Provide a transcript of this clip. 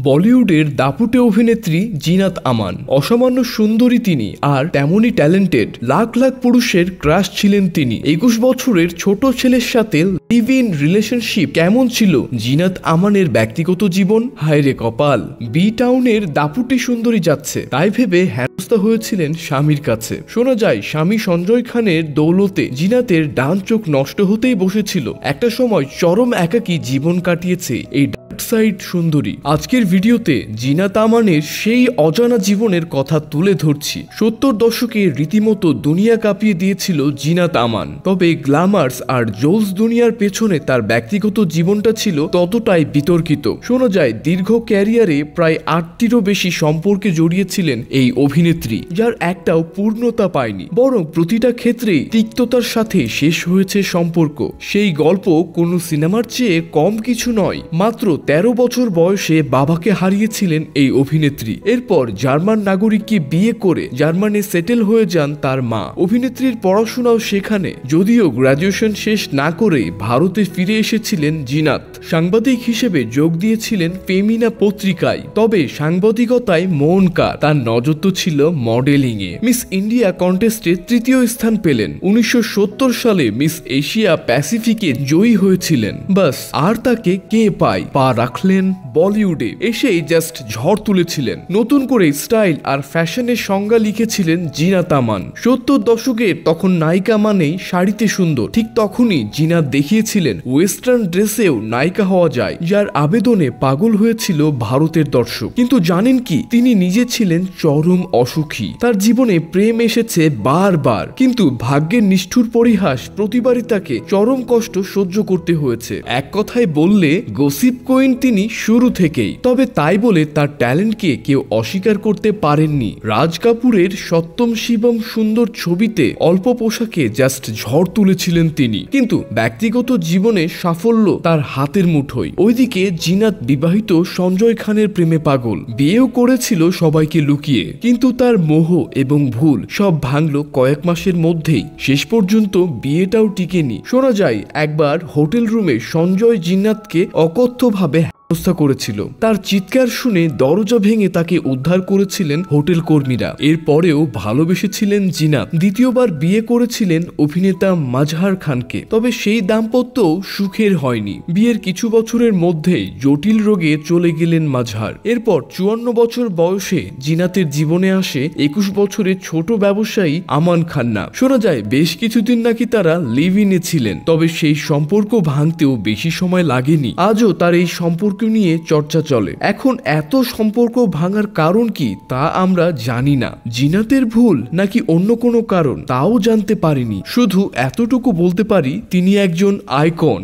বলিউডের দাপুটে অভিনেত্রী জিনাত আমান অসামান্য সুন্দরী তিনি, আর তেমনই ট্যালেন্টেড। লাখ লাখ পুরুষের ক্রাশ ছিলেন তিনি। 21 বছরের ছোট ছেলের সাথে লিভ ইন রিলেশনশিপ কেমন ছিল জিনাত আমানের ব্যক্তিগত জীবন? হায়রে কপাল, বি টাউনের দাপুটে সুন্দরী যাচ্ছে তাই ভেবে হেনস্থা হয়েছিলেন স্বামীর কাছে। শোনা যায় স্বামী সঞ্জয় খানের দৌলতে জিনাতের ডান চোখ নষ্ট হতেই বসেছিল। একটা সময় চরম একাকী জীবন কাটিয়েছে এই সাইড সুন্দরী। আজকের ভিডিওতে জিনাত আমানের সেই অজানা জীবনের কথা তুলে ধরছি। 70 দশকে রীতিমতো দুনিয়া কাঁপিয়ে দিয়েছিল জিনাত আমান। তবে গ্ল্যামার্স আর জোলস দুনিয়ার পেছনে তার ব্যক্তিগত জীবনটা ছিল ততটাই বিতর্কিত। শোনা যায় দীর্ঘ ক্যারিয়ারে প্রায় 8টিরও বেশি সম্পর্কে জড়িয়েছিলেন এই অভিনেত্রী, যার একটাও পূর্ণতা পায়নি, বরং প্রতিটা ক্ষেত্রেই তিক্ততার সাথে শেষ হয়েছে সম্পর্ক। সেই গল্প কোনো সিনেমার চেয়ে কম কিছু নয়। মাত্র 13 বছর বয়সে বাবাকে হারিয়েছিলেন এই অভিনেত্রী। এরপর জার্মান নাগরিককে বিয়ে করে জার্মানি সেটেল হয়ে যান তার মা। অভিনেত্রীর পড়াশোনাও সেখানে, যদিও গ্র্যাজুয়েশন শেষ না করে ভারতে ফিরে এসেছিলেন জিনাত। সাংবাদিক হিসেবে যোগ দিয়েছিলেন ফেমিনা পত্রিকায়। তবে সাংবাদিকতায় মন কার, তার নজর তো ছিল মডেলিং এ। মিস ইন্ডিয়া কন্টেস্টে 3য় স্থান পেলেন। 1970 সালে মিস এশিয়া প্যাসিফিকে জয়ী হয়েছিলেন। বাস, আর তাকে কে পায়? পা রাখলেন বলিউডে, এসেই জাস্ট ঝড় তুলেছিলেন। নতুন করে স্টাইল আর ফ্যাশনের সংজ্ঞা লিখেছিলেন জিনাত আমান। 70 দশকের তখন নায়িকা মানেই শাড়িতে সুন্দর, ঠিক তখনই জিনাত দেখিয়েছিলেন ওয়েস্টার্ন ড্রেসেও নায়িকা হওয়া যায়, যার আবেদনে পাগল হয়েছিল ভারতের দর্শক। কিন্তু জানেন কি, তিনি নিজে ছিলেন চরম অসুখী। তার জীবনে প্রেম এসেছে বারবার, কিন্তু ভাগ্যের নিষ্ঠুর পরিহাস প্রতিবারই তাকে চরম কষ্ট সহ্য করতে হয়েছে। এক কথায় বললে গসিপ কুইন তিনি শুরু থেকেই। তবে তাই বলে তার ট্যালেন্টকে কেউ অস্বীকার করতে পারেননি। রাজ কাপুরের সত্যম শিবম সুন্দর ছবিতে অল্প পোশাকে জাস্ট ঝড় তুলেছিলেন তিনি, কিন্তু ব্যক্তিগত জীবনে সাফল্য তার হাতের মুঠোয়। ওইদিকে জিনাত বিবাহিত সঞ্জয় খানের প্রেমে পাগল, বিয়েও করেছিল সবাইকে লুকিয়ে, কিন্তু তার মোহ এবং ভুল সব ভাঙলো কয়েক মাসের মধ্যেই। শেষ পর্যন্ত বিয়েটাও টিকেনি। শোনা যায় একবার হোটেল রুমে সঞ্জয় জিনাতকে অকথ্যভাবে ব্যবস্থা করেছিল। তার চিৎকার শুনে দরজা ভেঙে তাকে উদ্ধার করেছিলেন হোটেল কর্মীরা। এরপরেও ভালোবেসেছিলেন জিনাত। দ্বিতীয়বার বিয়ে করেছিলেন অভিনেতা মাজহার খানকে। তবে সেই দাম্পত্যও সুখের হয়নি। বিয়ের কিছু বছরের মধ্যেই জটিল রোগে চলে গেলেন মাজহার। এরপর 54 বছর বয়সে জিনাতের জীবনে আসে 21 বছরের ছোট ব্যবসায়ী আমান খান্না। শোনা যায় বেশ কিছুদিন নাকি তারা লিভ ইনে ছিলেন। তবে সেই সম্পর্ক ভাঙতেও বেশি সময় লাগেনি। আজও তার এই সম্পর্ক নিয়ে চর্চা চলে। এখন এত সম্পর্ক ভাঙার কারণ কি তা আমরা জানি না। জিনাতের ভুল নাকি অন্য কোনো কারণ তাও জানতে পারিনি। শুধু এতটুকু বলতে পারি তিনি একজন আইকন।